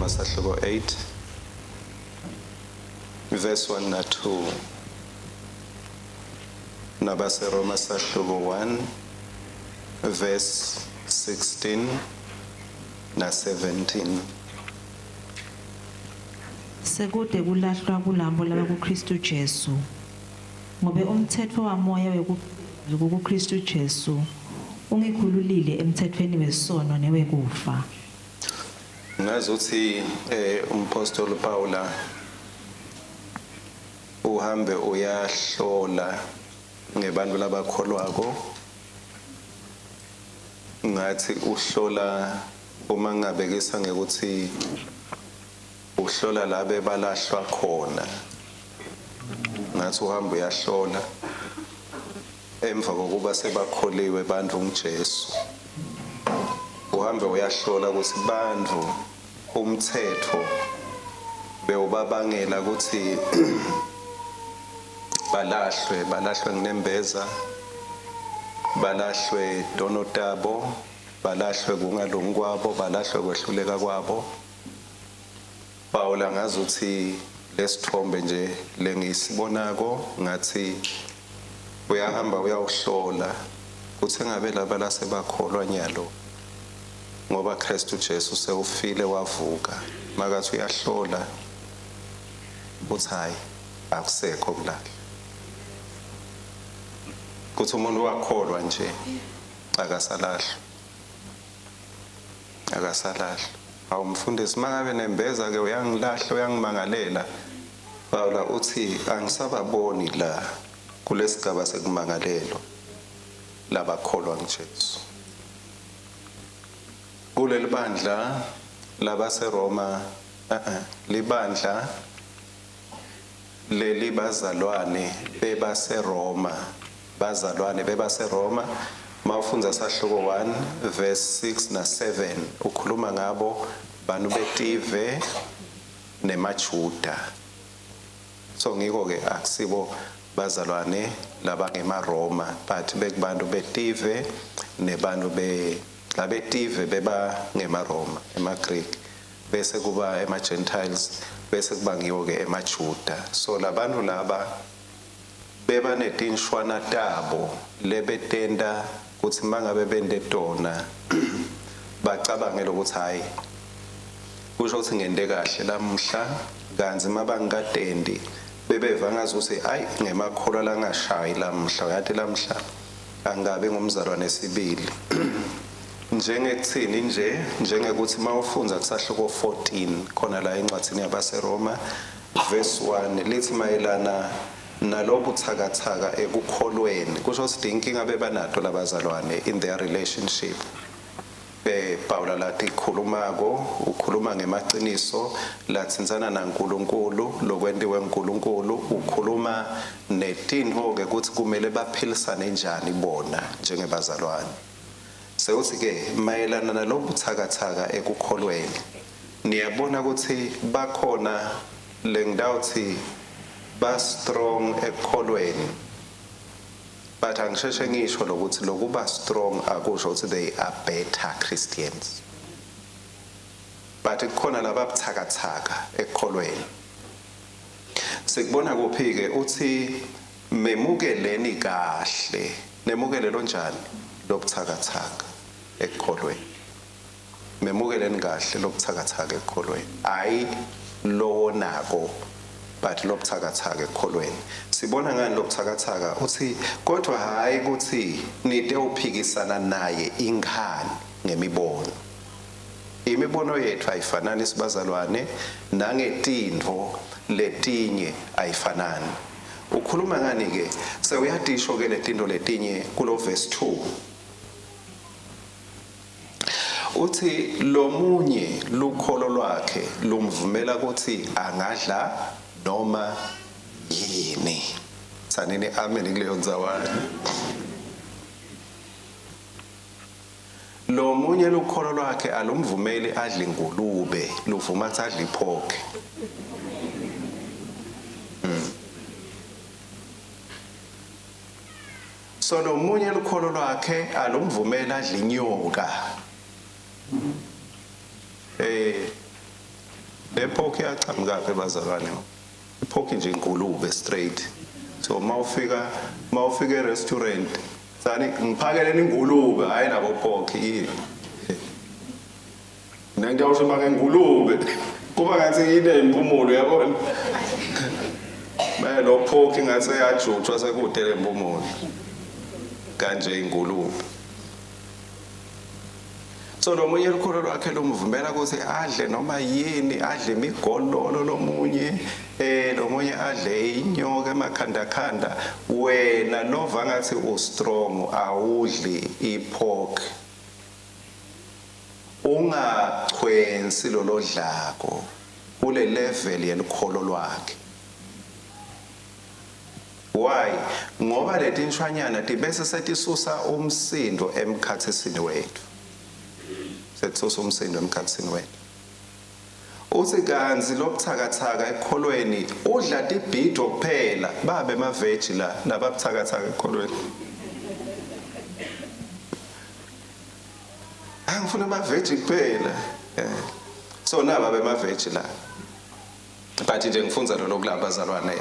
Roma sahluko 8 verse 1 na 2 nabase Roma sahluko 1 verse 16 na 17. Sekude kulahlwa kulambo laba kuKristu Jesu ngobe umthetho wamoya kuKristu Jesu ungikhululile emthethweni wesono newekufa. Ngazuthi umpostoli Paula uhambe uyahlola ngebantu labakholwako ngathi uhlola uma ngabekisa ngekuthi uhlola la bebalahlwa khona ngathi uhamba uyahlola emva kokuba sebakholiwe bantu uJesu uhambe uyahlola ukuthi bantu umthetho bewubabangela ukuthi balahlwe nginembeza balahlwe donotabo balahlwe kungalungi kwabo balahlwe kwehluleka kwabo. Paula ngazuthi lesithombe nje lengisibonako ngathi uyahamba uyawuhlola kuthi ngabe laba lasebakholwa nyalo ngoba Kristu Jesu sewufile wavuka makathi uyahlola uthi hayi akusekho kulala kuthi umuntu wakholwa nje akasalahlwa awumfundisi mangabe nembeza ke uyangilahla uyangimangalela. Paula uthi angisababoni la kulesigaba sekumangalelo labakholwa ngeJesu kuleli bandla labase Roma libandla leli bazalwane bebase Roma mawufunza sahluko 1 verse 6 na 7 ukhuluma ngabo bantu beTive nemaJuda. So ngiko ke akusibo bazalwane labangemaRoma but bekubantu beTive nebantu labeTive beba ngemaRoma emaGreek bese kuba emaGentiles bese kuba ngiwo ke emaJuda. So labantu laba beba netinshwana tabo lebetenda kuthi mangabe bende tona bacabangela ukuthi hayi kusho ukuthi ngende kahle lamhla kanzi mabangatendi bebeva ngazuthi hayi ngemakholwa langashayi lamhla yathi lamhla angabe ngumzalwane sibili njengekuthini njengekuthi mawufunza kusahluko 14 khona la encwadini yabaseRoma verse 1 lithi mayelana nalobu thakathaka ekukholweni kusho ukuthi inkinga bebanato labazalwane in their relationship. Paula lathi ukhuluma ngemaqiniso lathinzana naNkulunkulu lokwendiwe uNkulunkulu ukhuluma netinho ke ukuthi kumele baphilisane njani bona njengebazalwane. Sewuthi ke mayelana nalobu thakathaka ekukholweni niyabona ukuthi bakhona lengidawuthi ba strong ekukholweni but angisheshe ngisho lokuthi lokuba strong akusho ukuthi they are better Christians but kukhona laba buthakathaka ekukholweni. Sikubona kuphi ke uthi memukeleni kahle nemukele lonjani lobuthakathaka ekukholweni memukeleni kahle lobuthakathaka ekukholweni hayi lowo nako but lobuthakathaka ekukholweni. Sibona ngani lobuthakathaka uthi kodwa hayi ukuthi nide uphikisana naye ingani ngemibono. Imibono yethu ayifanani sibazalwane nangetindvo letinye ayifanani. Ukhuluma ngani ke sewuyadisho ke letindvo letinye kulo verse 2 uthi lomunye lukholo lwakhe lumvumela ukuthi angadla noma yini. Sanini amen kuleyo ndzawani. Lo munye lukholo lwakhe alumvumeli adle ingulube luvuma ukuthi adle iphokhe. So lo munye lukholo lwakhe alumvumela adle inyoka. pork iyachamukaphi ebazalwane pork nje ingulube straight so mawufika e-restaurant sani ngiphakeleni ingulube hayi nabo pork nento yawusho ngengulube kuba ngathi yile impumulo yabona lo pork ngathi yajutshwa sekude le impumulo kanje ingulube so lo munye likhulu lwakhe lomvumela ukuthi adle noma yini adle imigololo lomunye lo munye adle inyoka emakhanda wena nova ngathi ustrong awudli ipork ungachwensi lo dlako kule level yelikholo lwakhe why ngoba leti nshwanyana tibese setisusa umsindo emkhathesini wethu setsusa umsindo emkhathesini wethu uthi kanzi lobuthakathaka ekholweni udla tibhido kuphela babe emaveji la nababuthakathaka ekholweni angifuna amaveji kuphela so naba bemaveji la but nje ngifunza lo lokulapha bazalwane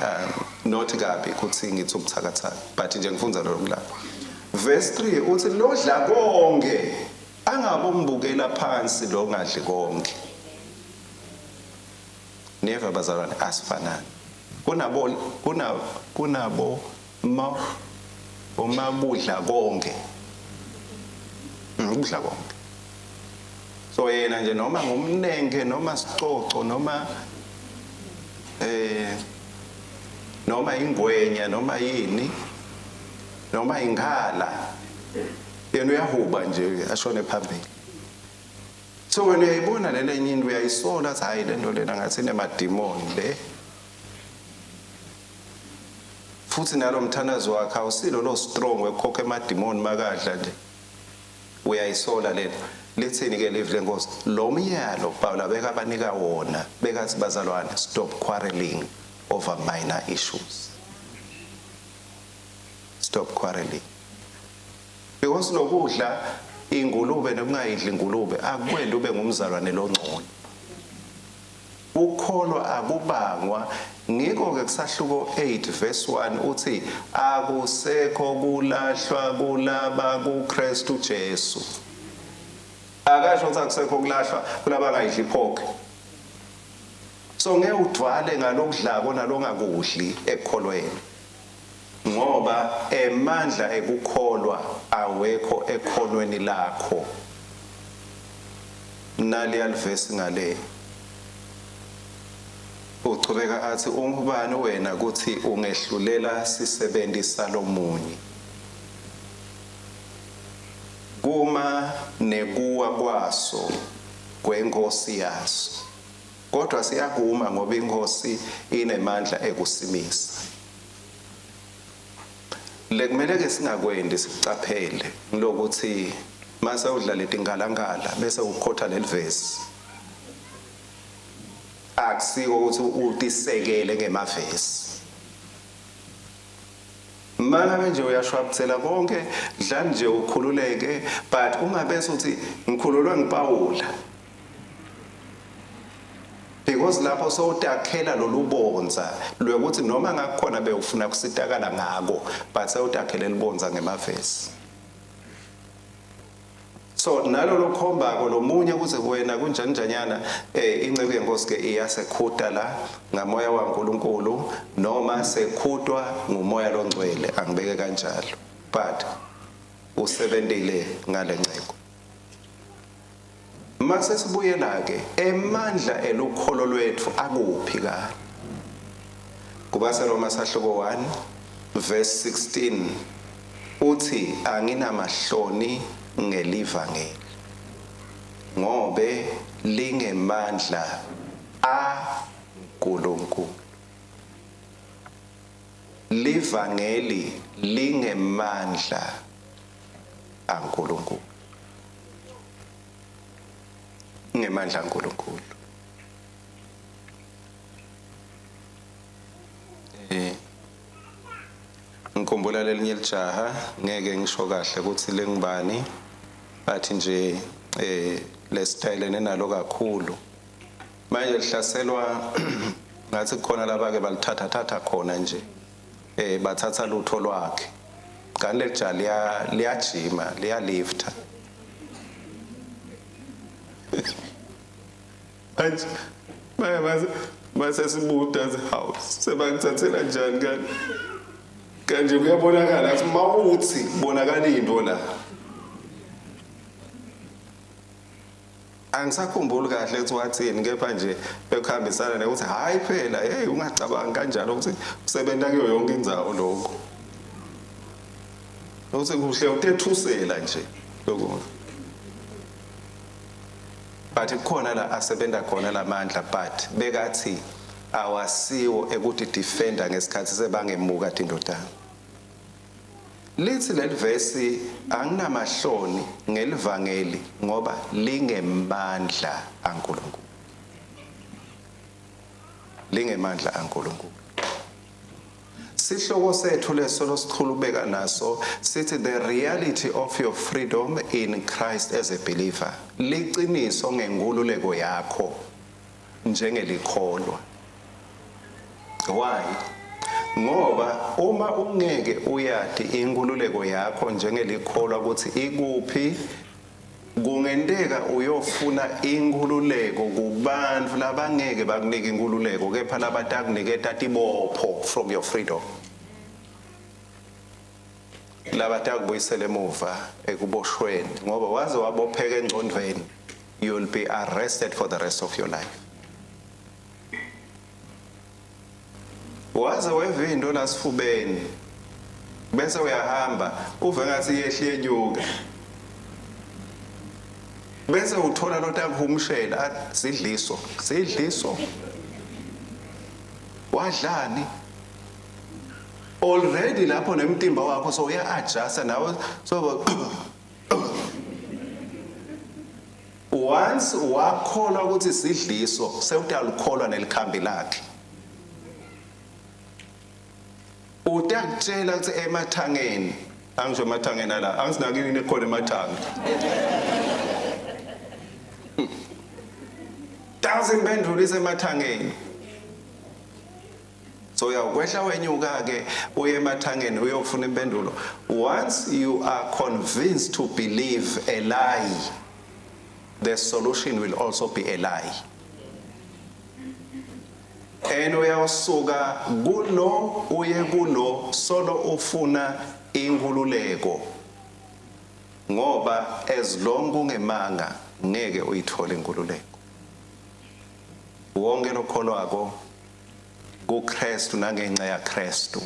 not kabi ukuthi ngithi ubuthakathaka but nje ngifunza lo lokulapha verse 3 uthi lodla konke angabombukela phansi lo ngadli konke neva bazalwane asifanani kunabo omabudla konke ukudla konke so yena nje noma ngumnenge noma sicoco noma ingwenya noma yini noma inghala yena uyahuba nje ashone phambili so wena uyayibona lele nyinto uyayisola athi hayi lento lena ngathi nemademoni le futhi nalo mthandazo wakhe awusilo lo strong wekhokha emademoni makadla nje uyayisola lento letheni ke live lenkosi lo myalo Paul abeka abanika wona bekathi bazalwane stop quarreling over minor issues stop quarreling because lokudla ingulube nokungayidli ingulube akukwenda ube ngumzalwane longcono ukholwa akubangwa ngiko ke kusahluko 8 verse 1 uthi akusekho kulahlwa kulaba kuKristu Jesu akasho ukuthi akusekho kulahlwa kulaba ngayidli pork so ngeke udwale ngalokudlako nalongakudli ekukholweni ngoba emandla ekukholwa awekho ekhonweni lakho nali alverse ngale uqhubeka athi ungubani wena ukuthi ungehlulela sisebenzisa lomunye kuma nekuwa kwaso kwenkosi yaso kodwa siyakuma ngoba inkosi inemandla ekusimisa lekumele ke singakwendi sicaphele lokuthi mase udlala itingalangala bese ukhotha lelivesi akusiko ukuthi utisekele ngemavesi mana nje uyashwabuthela konke dla nje ukhululeke but ungabese uthi ngikhululwa ngipawula because lapho sowutakhela lolubonza lokuthi noma ngakukhona bewufuna kusitakala ngako but sewutakhele libonza ngemavesi so nalo lokhombako lomunye kuze wena kunjanjanyana inceke yenkosi ke iyasekhuta la ngamoya waNkulunkulu noma sekhutwa ngumoya longcwele angibeke kanjalo but usebenzile ngale nceko mase sibuyela ke emandla elukholo lwethu akuphi ka kuba seRoma sahluko 1 verse 16 uthi anginamahloni ngelivangeli ngobe lingemandla aNkulunkulu livangeli lingemandla aNkulunkulu ngemandla aNkulunkulu ngikhumbula lelinye lijaha ngeke ngisho kahle ukuthi lengibani bathi nje le style nenalo kakhulu manje lihlaselwa ngathi khona laba ke balithatha khona nje bathatha lutho lwakhe kanti leja liyajima liyalifta manje mase sibuda house sebangithathela njani kanje kuyabonakala ukuthi mawuthi kubonakala into la angisakhumbuli kahle ukuthi wathini kepha nje bekuhambisana nokuthi hayi phela hey ungacabangi kanjalo ukuthi usebenza kuyo yonke indzawo lokho ukuthi kuhle uthethusela nje lokho but kukhona la asebenza khona lamandla but bekathi awasiwo ekuthi defender ngesikhathi sebangemuka indodana lithi leli verse anginamahloni ngelivangeli ngoba lingemandla aNkulunkulu lingemandla aNkulunkulu sihloko sethu lesolo sikhulubeka naso sithi the reality of your freedom in Christ as a believer liqiniso ngenkululeko yakho njengelikholwa why ngoba uma ungeke uyadi inkululeko yakho njengelikholwa ukuthi ikuphi kungenteka uyofuna inkululeko kubantu labangeke bakunike inkululeko kepha labatakuniketa tibopho from your freedom labatakubuyisela emuva ekuboshweni ngoba waze wabopheka engcondweni you'll be arrested for the rest of your life waze wevindo lasifubeni bese uyahamba uve ngathi yehli yenyuka bese uthola lotakuhumshela sidliso wadlani already lapho nemtimba wakho so uya adjust nawe so once wakholwa ukuthi sidliso sewutalukholwa nelikhambi lakhe utakutshela ukuthi emathangeni angisho emathangeni ala angisinakini nekhona emathanga 1000 bendlulu isemathangeni so uyakwehla wenyuka ke uye emathangeni uyofuna impendulo once you are convinced to believe a lie the solution will also be a lie uyawusuka kulo uye kulo solo ufuna inkululeko ngoba as long ungemanga ngeke uyithole inkululeko wonke lokholwako kuKristu nangenxa yaKristu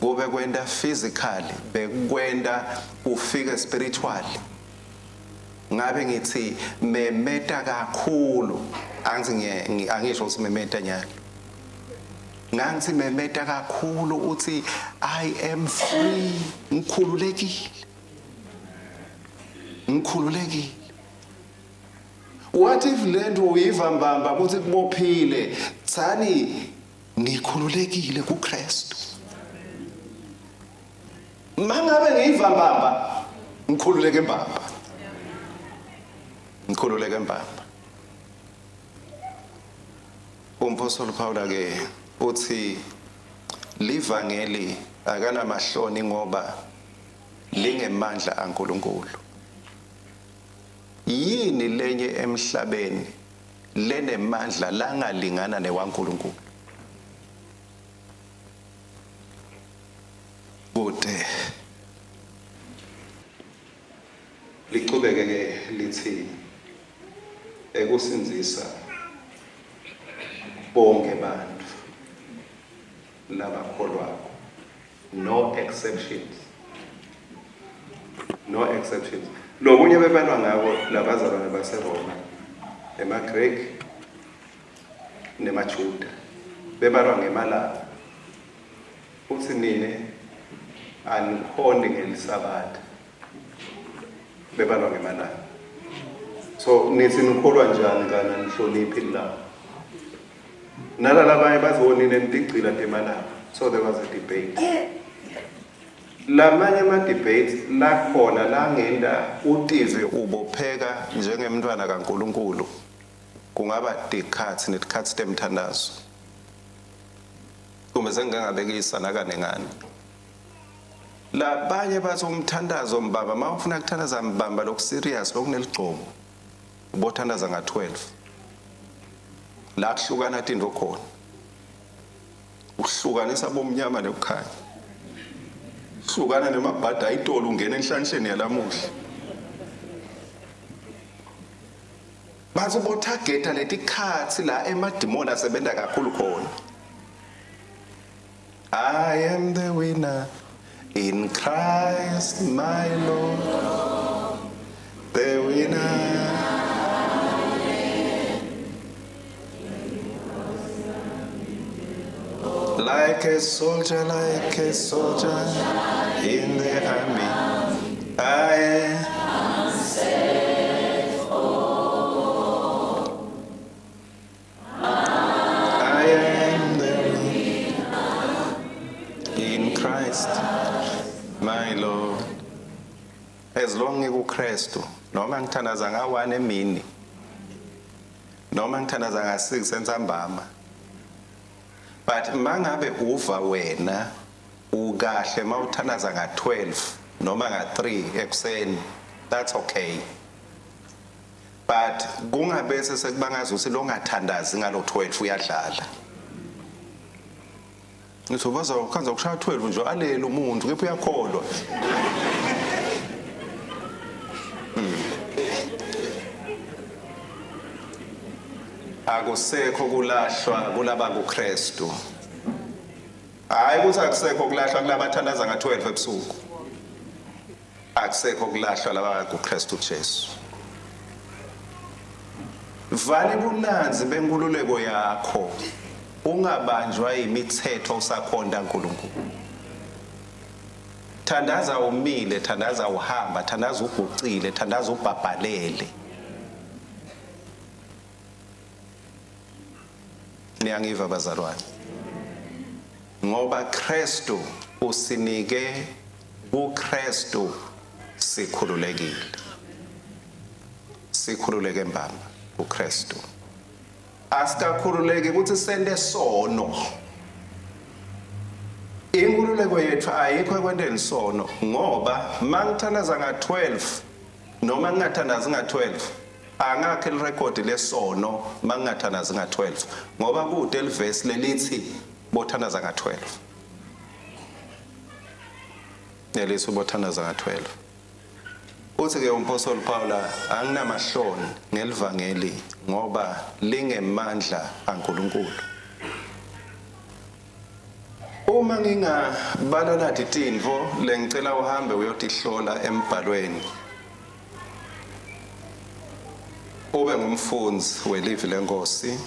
kube kwenda physically bekwenda ufike spiritually ngabe ngithi memeta kakhulu angisho ukuthi memeta nyalo nansi memeta kakhulu uthi I am free ngikhululekile what if lento uyivambamba ukuthi kubophile tsani ngikhululekile kuKristu mangabe ngiyivambamba ngikhululeke embamba umpostoli Paul ke uthi livangeli akanamahloni ngoba lingemandla aNkulunkulu yini lenye emhlabeni lenemandla langalingana newaNkulunkulu bude liqhubeke ke lithi ekusinzisa bonke abantu labakholwako no exceptions lokunye bebalwa ngabo labazalwane baseRoma emaGreek nemaJuda bebalwa ngemalanga uthi nini anikhoni ngelisabatha bebalwa ngemalanga so nithi nikholwa njani kana nihloniphi la nalala abanye bazibonile nitigcila temalanga so there was a debate lamanye ama debates la khona la ngenda utive ubo ukupheka njengemntwana kaNkuluNkulu kungaba dikhathi nesikhathi temthandazo kumbe sengingabekisa nakanengane labanye bathi umthandazo mbaba mawufuna ukuthandaza mbamba lokhu serious lokuneligcobo ubothandaza nga12 la kuhlukana into khona ukuhlukanisa bomnyama nebukhanya hlukana nemabhada ayitolo ungena enhlanhleni yalamuhla bathi botargeta letikhathi la emadimoni asebenza kakhulu khona I am the winner in Christ my Lord the winner like a soldier in the army I am safe I am the winner in Christ my Lord as long ngikuKristu noma ngithandaza nga1 emini noma ngithandaza nga6 entsambama but mangabe uva wena ukahle mawuthandaza nga12 noma nga3 ekuseni that's okay but kungabese sekubangaza ukuthi lo ngathandazi ngalo 12 uyadlala ngithobaza ukhanza ukushaya 12 nje alele umuntu kephi uyakholwa akusekho kulahlwa kulaba kuKristu hayi ukuthi akusekho kulahlwa kulabathandaza nga12 ebusuku akusekho kulahlwa laba kuKristu Jesu vale bunanzi benkululeko yakho ungabanjwa imithetho usakhonda uNkulunkulu thandaza umile thandaza uhamba thandaza ugucile thandaza ubhabhalele niyangiva bazalwane ngoba Kristu usinike uKristu sikhululeke mbamba uKristu asikakhululeke ukuthi sende sono inkululeko yethu ayikho ekwendeni sono ngoba mangithandaza nga12 noma ngingathandazi nga12 angakhe irecord lesono mangingathandazi nga12 ngoba kude elivesi lelithi bothandaza nga12 nelithi bothandaza nga12 uthi ke umpostoli Paul anginamahloni ngelivangeli ngoba lingemandla kaNkuluNkulu uma ngingabalala ditindvo lengicela uhambe uyotihlola embhalweni ube ngumfundzi welivi lenkosi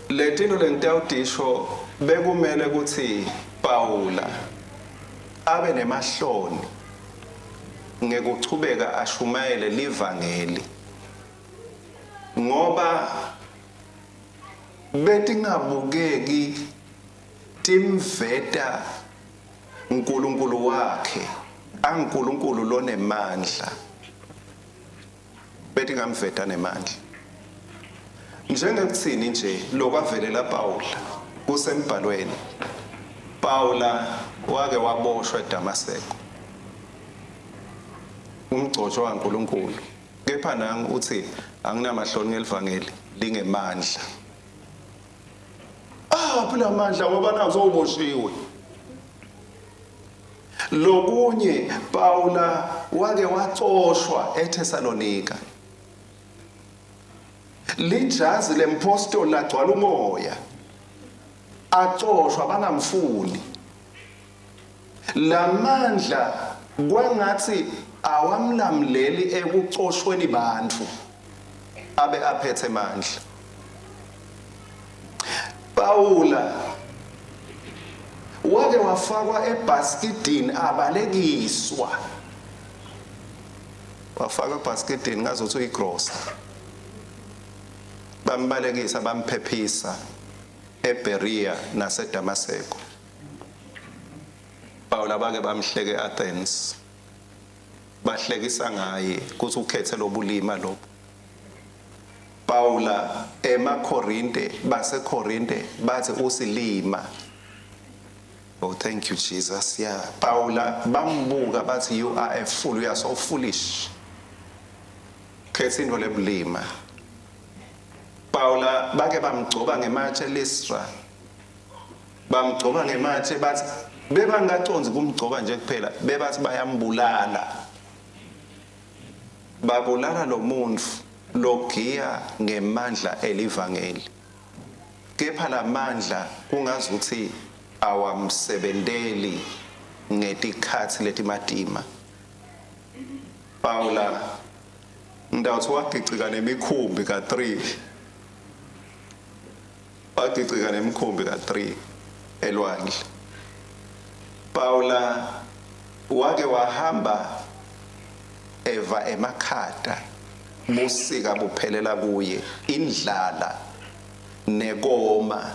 letino lengitawudisho bekumele ukuthi Paula abe nemahloni ngekuchubeka ashumayele livangeli ngoba betingabukeki timveta uNkulunkulu wakhe aNkulunkulu lonemandla betingamveta nemandla njengekuthini nje lokwavelela Paula kusembhalweni Paula wake waboshwa eDamaseko umgcotsho kaNkulunkulu kepha nangu uthi anginamahloni ngelivangeli lingemandla phela amandla ngoba nazo uboshiwe lokunye Paula wake wacoshwa eThesalonika lijazi lempostoli lagcwala umoya acoshwa bangamfuni lamandla kwangathi awamlamleli ekucoshweni bantu abe aphethe amandla Paula wake wafakwa ebasketini abalekiswa wafakwa ebasketini ngazothi uyigrosa bambalekisa bamphephisa eBerea naseDamaseko Paula bake bamhleke eAthens bahlekisa ngaye kuthi ukhethe lobulima lobo. Paula emaKorinte baseKorinte bathi usilima. Oh, thank you, Jesus. Yeah. Paula bambuka bathi you are a fool, you are so foolish. Khetha into lebulima. Paula bake bamgcoba ngematshe eListra. Bamgcoba ngematshe bathi bebangaconzi kumgcoba nje kuphela, bebathi bayambulala. Babulala lo muntu logiya ngemandla elivangeli. Kepha lamandla kungazuthi awamsebenteli ngetikhathi letimatima. Paula ndawuthi wagicika nemikhumbi ka3. Wagicika nemikhumbi ka3 elwandle. Paula wake wahamba eva emakhata busika buphelela kuye, indlala nekoma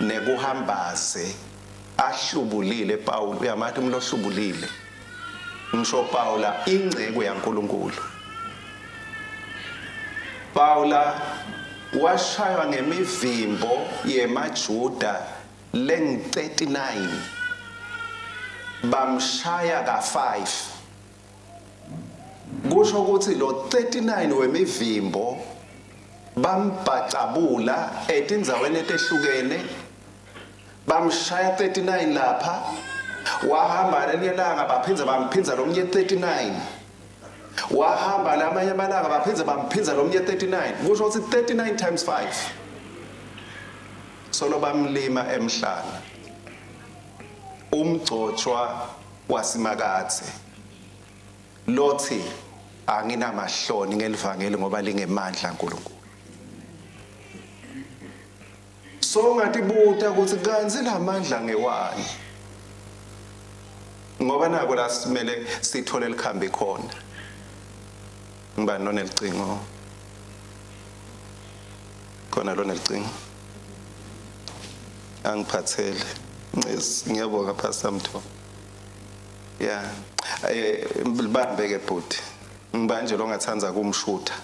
nekuhambaze ahlubulile. Paula uyamathi umuntu ohlubulile, ngisho Paula ingcebo yaNkulunkulu. Paula washaywa ngemivimbo yemaJuda leng39, bamshaya ka5. Kusho ukuthi lo 39 wemivimbo bambhacabula etindzaweni etehlukene, bamshaya 39 lapha, wahamba lelanga baphinza bamphinza lomnye 39, wahamba lamanye amalanga baphinza bamphinza lomnye 39. Kusho ukuthi 39 times 5. Solo bamlima emhlana. Umgcotshwa wasimakathe lothi anginamahloni ngelivangeli ngoba lingemandla kaNkulunkulu. So ngatibuta ukuthi kanzi lamandla ngewani, ngoba nako la simele sithole likhambi khona. Ngibani lonelicingo? Khona lonelicingo? Angiphathele. Ngiyabonga Pastor Mtho. Yeah. Libambeke bhuti. Ngibanje lo ngathanza kumshutha.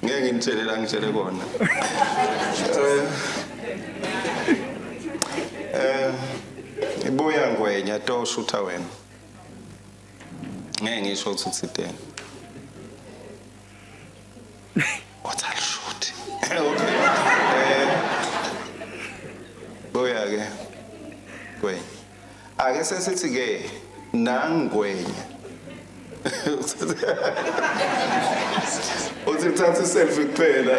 Ngeke ngitshele kona. Ibuya ngwenya to shutha wena. Ngeke ngisho ukuthi uthitene. What I'll shoot. Okay. Buya ke. Gwenya. Ake sesithi ke nangwenya. Uthatha iselfie kuphela.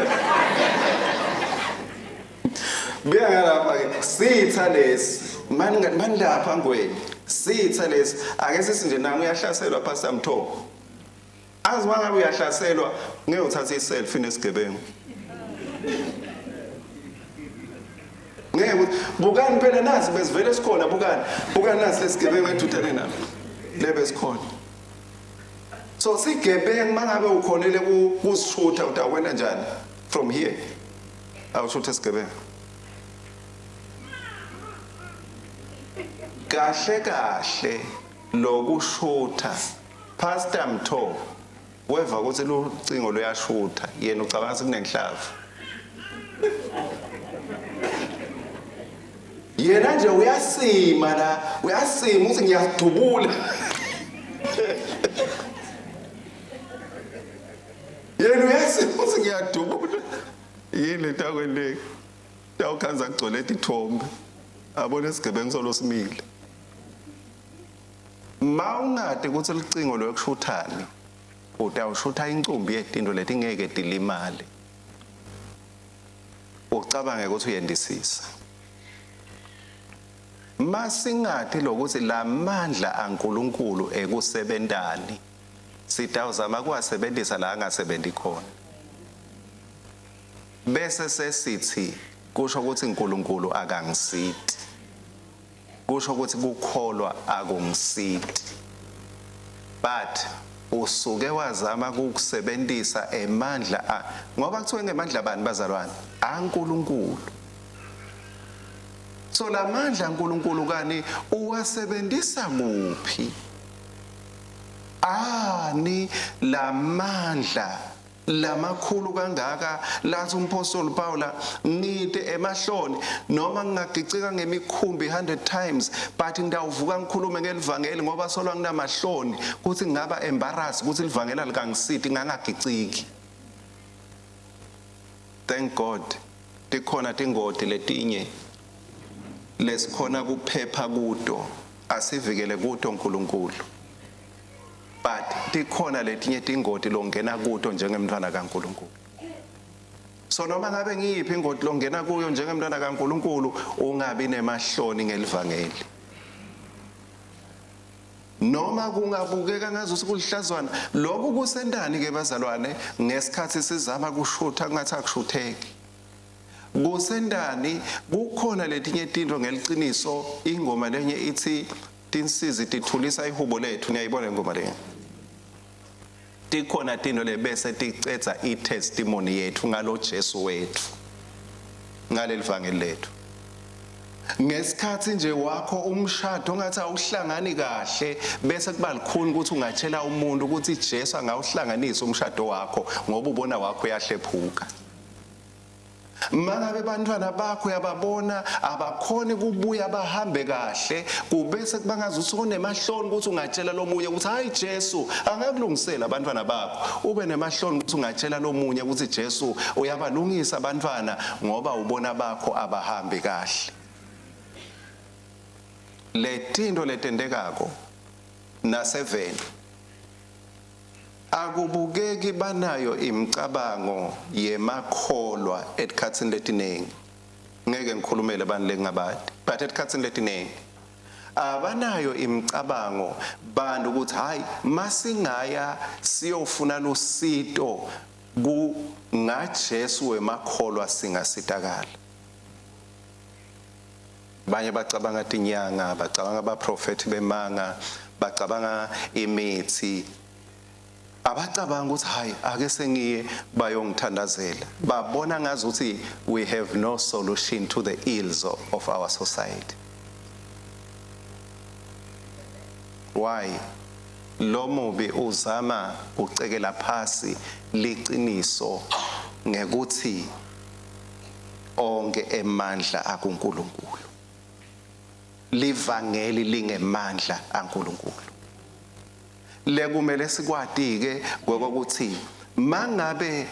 Biya lapha ke sitha lesi. Mani lapha ngwenya. Sitha lesi. Ake sithi nje nangu uyahlaselwa Pastor Mtho. Azi mangabe uyahlaselwa ngeke uthathe iselfie nesigebengu. Ngeke bukani phela nazi besivele sikhona bukani nazi lesigebengu edudane nami. Lebe sikhona. So sigebengu mangabe ukhonele kusishutha utawena njani from here. Awushuthe sigebengu. Kahle lokushutha Pastor Mtho weva ukuthi lo cingo luyashutha yena ucabanga kunenhlavu. Yena nje uyasima uthi ngiyadubula. Yena uyasima uthi ngiyadubula. Yini takwendeke. Tawukhanza kugcwele ithombe. Abone isigebengu solo simile. Mawungade ukuthi licingo lokushuthani. Utawushutha incumbi yedinto leti ngeke dilimale. Ucabange ukuthi uyendisisa. Masingathi lokuthi lamandla aNkulunkulu ekusebentani. Sitawuzama kuwasebenzisa la angasebenzi khona. Bese sesithi kusho ukuthi uNkulunkulu akangisithi. Kusho ukuthi kukholwa akungisithi. But usuke wazama ukusebenzisa emandla ngoba kuthiwe ngemandla bani bazalwane aNkulunkulu. So lamandla uNkulunkulu kani uwasebenzisa kuphi? Ani lamandla lamakhulu kangaka lathi umpostoli Paula ngide emahloni noma ngingagicika ngemikhumbi 100 times but ngidawuvuka ngikhulume ngelivangeli ngoba solwa nginamahloni ukuthi ngingaba embarrassed ukuthi ilivangela likangisidi ngangagiciki. Thank God tikhona tingoti letinye lesikhona kuphepha kuto asivikele kuto uNkulunkulu. But tikhona letinye tingoti longena kuto njengemntwana kaNkulunkulu. So noma ngabe ngiyiphi ingoti longena kuyo njengemntwana kaNkulunkulu ungabi nemahloni ngelivangeli. Noma kungabukeka ngazuthi kulihlazwana lokhu kusendani ke bazalwane ngesikhathi sizama kushutha ngathi akushutheki. Kusendani kukhona letinye tinto ngeliqiniso ingoma lenye ithi tinsizi tithulisa ihubo lethu niyayibona ingoma le. Tikhona tinto lebese ticetha itestimony yethu ngalo Jesu wethu ngaleli vangeli lethu. Ngesikhathi nje wakho umshado ngathi awuhlangani kahle bese kuba likhuni ukuthi ungatshela umuntu ukuthi Jesu angawuhlanganisa umshado wakho ngoba ubona wakho uyahlephuka. Mangabe bantwana bakho yababona abakhoni kubuya bahambe kahle kubese kubangazuthi unemahloni ukuthi ungatshela lomunye ukuthi hayi Jesu angakulungisela abantwana bakho ube nemahloni ukuthi ungatshela lomunye ukuthi Jesu uyabalungisa abantwana ngoba ubona bakho abahambi kahle. Letinto letendekako na7 akubukeki banayo imicabango yemakholwa esikhatsini letiningi. Ngeke ngikhulumele abantu lengabadi but esikhatsini letiningi abanayo imicabango bantu ukuthi hayi masingaya siyofuna lusito ku ngaJesu wemakholwa singasitakala. Banye bacabanga tinyanga, bacabanga abaprofeti bemanga, bacabanga imithi. Abacabanga ukuthi hayi ake sengiye bayongithandazela. Babona ngazuthi we have no solution to the ills of our society. Why? Lo mubi uzama ucekela phasi liqiniso ngekuthi onke emandla akuNkulunkulu. Livangeli lingemandla aNkulunkulu. Lekumele sikwati ke ngokuthi mangabe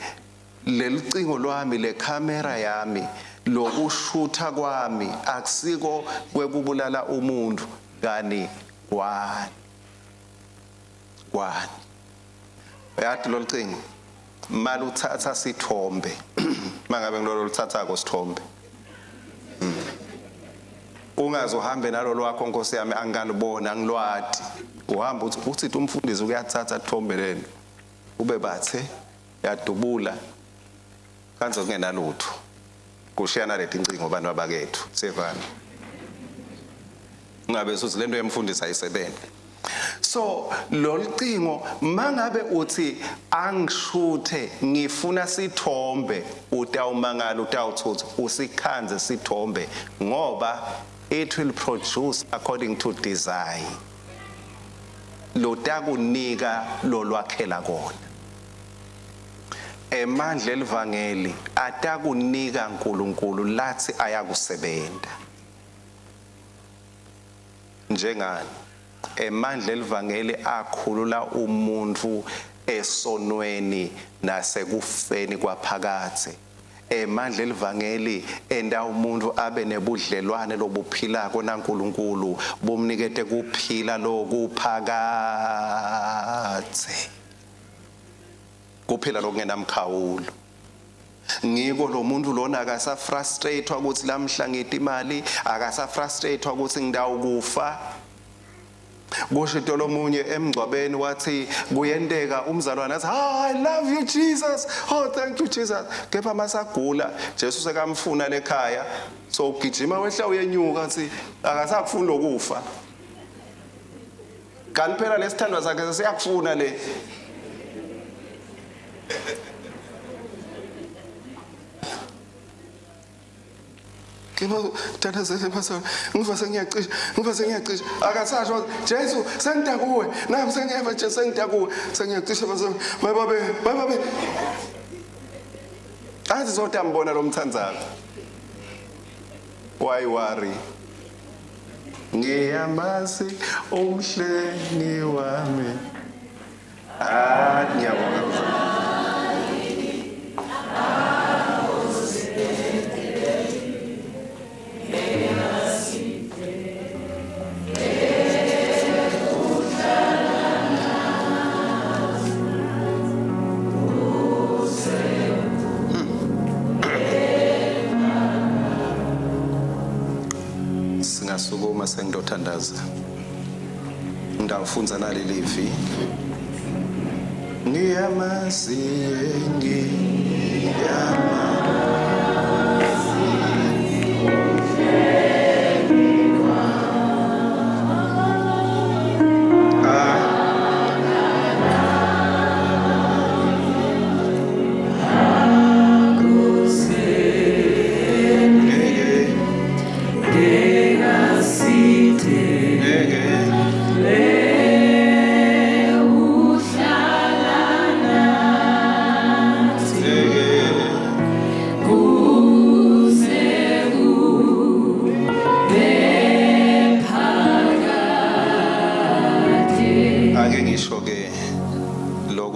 lelicingo lwami lecamera yami lokushutha kwami akusiko kwekubulala umuntu kani kwani yathi lo licingo maluthatha sithombe mangabe ngilolo luthatha ko sithombe ungazohambe nalo lwakho Nkosi yami angalibona ngilwadi uhamba uthi umfundisi uyathatha Thombe lelo ube bathe yadubula kanze kungenalutho kushiyana leti incingo abantu abakethu sevana ngabe suthi lento yemfundisi ayisebenza. So lo licingo mangabe uthi angishuthe ngifuna sithombe utawumangala utawuthutha usikhanze sithombe ngoba it will produce according to design. Lotakunika lolwakhela kona. Emandla elivangeli atakunika uNkulunkulu lathi ayakusebenta. Njengani? Emandla elivangeli akhulula umuntu esonweni nasekufeni kwaphakathe. Emandla elivangeli enda umuntu abe nebudlelwane lobuphila kona uNkulunkulu bomnikete kuphila lokuphakathe. Kuphila lokungenamkhawulo. Ngiko lo muntu lona akasa frustrate ukuthi lamhla ngithi imali akasa frustrate ukuthi ngidawukufa. Kusho into lomunye emgcwabeni wathi kuyendeka umzalwane athi I love you Jesus, oh thank you Jesus, kepha masagula Jesu sekamfuna lekhaya so ugijima wehla uyenyuka athi akasakufuni lokufa kanti phela lesithandwa sakhe siyakufuna le. Tatazele pastor, ngiva sengiyacisha akasasho Jesu sengida kuwe nami sengiyeva Jesu sengida kuwe sengiyacisha pastor babe azi zonke ambona lo mthandzana why worry ngiyamazi umhleni wami ngiyabonga sukuma sengidothandaza ngidawufunza naleli vi ngiyamazi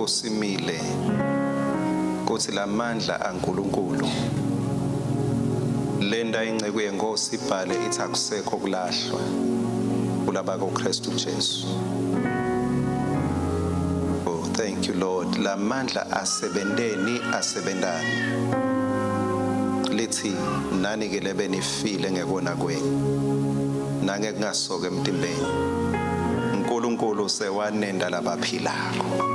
simile kuthi lamandla aNkulunkulu lenda inceke yenkosi ibhale ithi akusekho kulahlwa kulaba koKristu Jesu. Oh, thank you Lord. Lamandla asebendani lithi nani ke lebenifile ngekona kwenu nange kungasoke emtimbeni uNkulunkulu sewanenda labaphilako.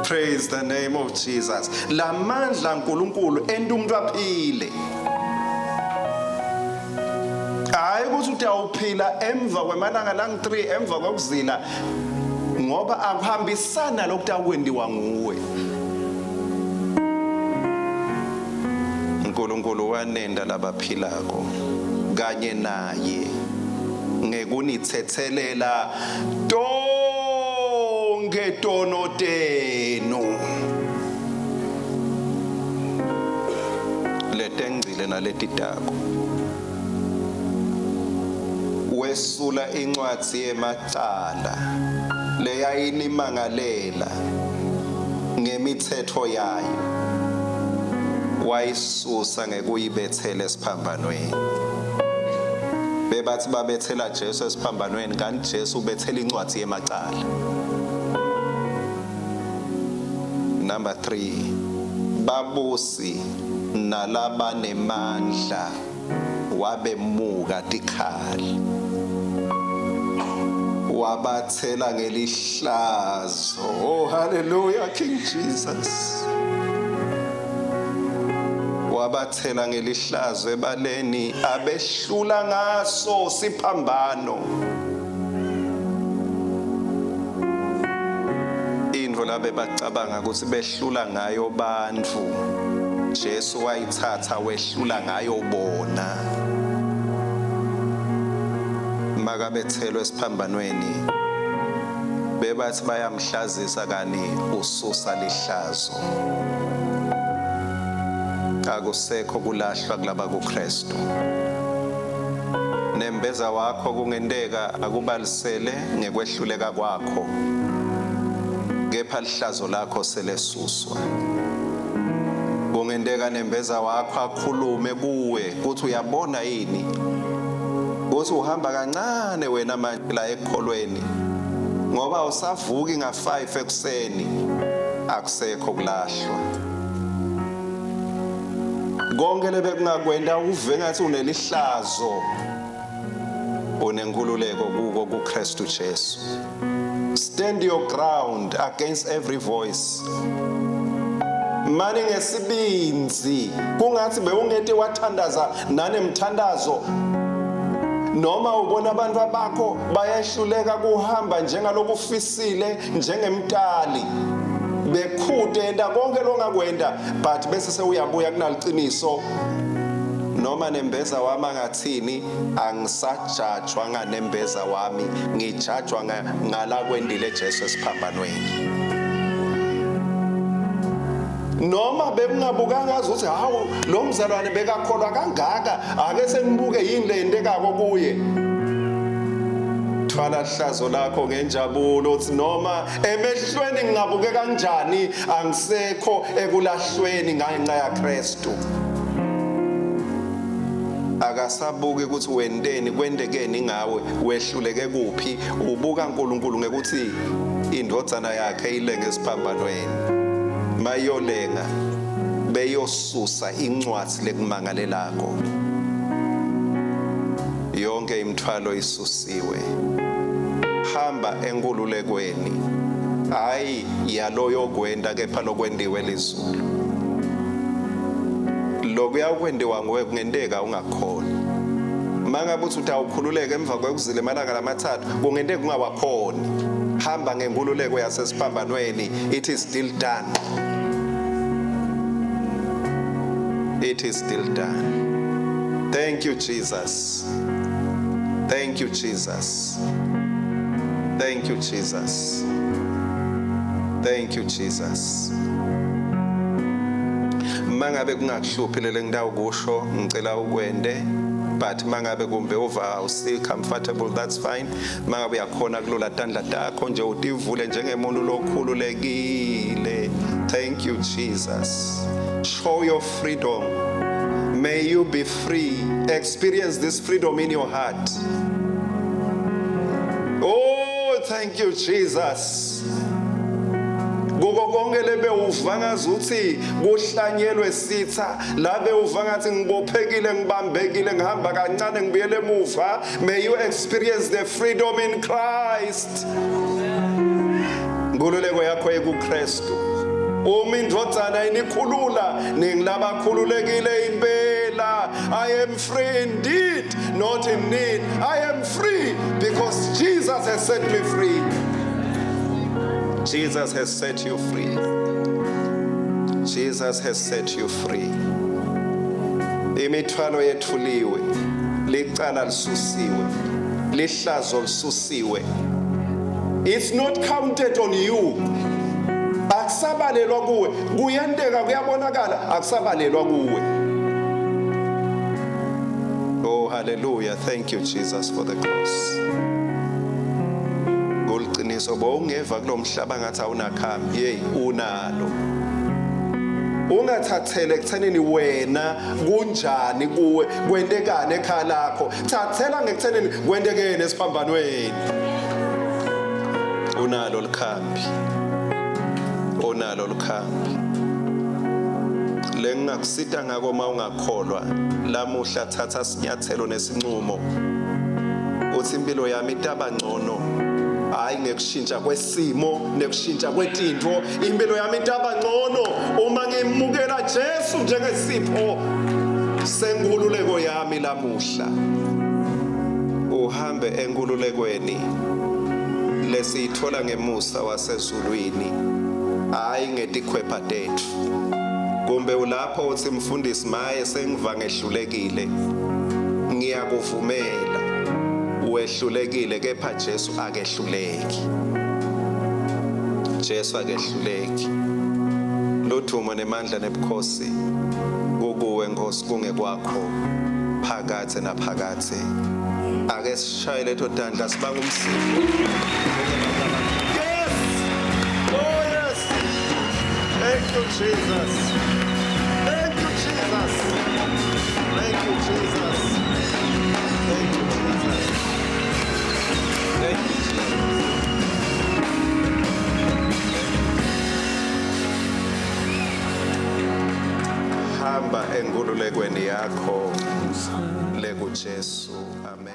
Praise the name of Jesus. Lamandla uNkulunkulu enda umuntu aphile. Hayi ukuthi utawuphila emva kwemalanga lang 3 emva kokuzila ngoba akuhambisana lokutawukwendiwa nguwe. uNkulunkulu wanenda labaphilako kanye naye ngekunithethelela ngetonoteno letengcile naletidako wesula incwadi yemacala leyayinimangalela ngemithetho yayo wayisusa ngekuyibethela esiphambanweni bebathi babethela Jesu esiphambanweni kanti Jesu ubethela incwadi yemacala. Number 3, babusi nalaba nemandla wabemuka tikhali wabathela ngelihlazo. Oh hallelujah, King Jesus. Wabathela ngelihlazo ebaleni abehlula ngaso siphambano. Labe bacabanga ukuthi behlula ngayo bantfu Jesu wayithatha wehlula ngayo bona makabethelwe esiphambanweni bebathi bayamhlazisa kani ususa lihlazo akusekho kulahlwa kulaba kuKristu nembeza wakho kungendeka akubalisele ngekwehluleka kwakho kepha lihlazo lakho selesuswa. Kungendeka nembeza wakho akhulume kuwe kuthi uyabona yini uthi uhamba kancane wena manje la ekholweni ngoba usavuki nga5 ekuseni akusekho kulahlwa. Konke lebekungakwenda uve ngathi unelihlazo unenkululeko kuko kuKristu Jesu. Stand your ground against every voice. Mani ngesibinzi kungathi bewungete wathandaza nanemthandazo noma ubona abantu abakho bayahluleka kuhamba njengalokufisile njengemtali bekhudenda konke longakwenda but bese sewuyabuya kunaliqiniso noma nembeza wami angathini angisajajwa nganembeza wami ngijajwa ngala kwendile Jesu esiphambanweni. Noma bekungabukanga ukuthi hawu lo mzalwane bekakholwa kangaka ake sengibuke yini le into ekako kuye. Thwala ihlazo lakho ngenjabulo uthi noma emehlweni ngingabuke kanjani angisekho ekulahlweni ngenxa ya Kristu. Akasabuki ukuthi wendeni kwendekeni ngawe wehluleke kuphi ubuka uNkulunkulu ngekuthi indodana yakhe ilenge esiphambanweni. Mayolenga beyosusa incwathi lekumangalelako yonke imithwalo isusiwe. Hamba enkululekweni hayi yaloyo kwenda kepha lokwendiwe lizulu. Lokuyakwendiwa nguwe kungenteka ungakhona. Mangabe uthi awukhululeke emva kwekuzile amalanga lamathathu kungenteka ungawakhoni. Hamba ngenkululeko yasesiphambanweni. It is still done. It is still done. Thank you, Jesus. Thank you, Jesus. Thank you, Jesus. Thank you, Jesus. Mangabe kungakuhluphi lele ngidawu kusho ngicela ukwende. But mangabe kumbe uva still comfortable, that's fine. Mangabe yakhona kulola tandla takho nje utivule njengemuntu lokhululekile. Thank you, Jesus. Show your freedom. May you be free. Experience this freedom in your heart. Oh, thank you, Jesus. Gogo konke lebe uvangaza uthi kuhlanyelwe sitha labe uvangathi ngibophekile ngibambekile ngihamba kancane ngibuyele emuva. May you experience the freedom in Christ. Ngululeko yakho ekuKristu. Uma indodana inikhulula ningilabakhululekile impela. I am free indeed, not in need. I am free because Jesus has set me free. Jesus has set you free. Jesus has set you free. Imithwalo yethuliwe, licala lisusiwe, lihlazo lisusiwe. It's not counted on you. Akusabalelwa kuwe. Kuyenteka kuyabonakala akusabalelwa kuwe. Oh, hallelujah. Thank you, Jesus, for the cross. Ngoliqiniso bowungeva kulomhlaba ngathi awunakhambi. Hey, unalo. Ungathathele ekuthenini wena kunjani kuwe kwentekane ekhaya lakho. Thathela ngekuthenini kwentekene esiphambanweni. Unalo likhambi. Unalo likhambi. Lengakusita ngako mawungakholwa lamuhla thatha sinyathelo nesinqumo. Uthi impilo yami itaba ngcono. Hayi ngekushintsha kwesimo nekushintsha kwetintwo impilo yami itaba ngcono uma ngimukela Jesu njengesipho senkululeko yami lamuhla. Uhambe enkululekweni lesithola ngemusa wasezulwini hayi ngetikhwepha tethu. Kumbe ulapho uthi mfundisi maye sengiva ngehlulekile ngiyakuvumela wehlulekile kepha Jesu akehluleki. Jesu akehluleki. Lodumo nemandla nebukhosi kukuwe Nkosi kungekwakho phakathe naphakathe. Ake sishaye letho dandla sibanga umsindo. Yes! Oh yes! Thank you, Jesus. Thank you, Jesus. Thank you, Jesus. Thank you, Jesus. Thank you, Jesus. Hamba enkululekweni yakho leku Jesu. Amen.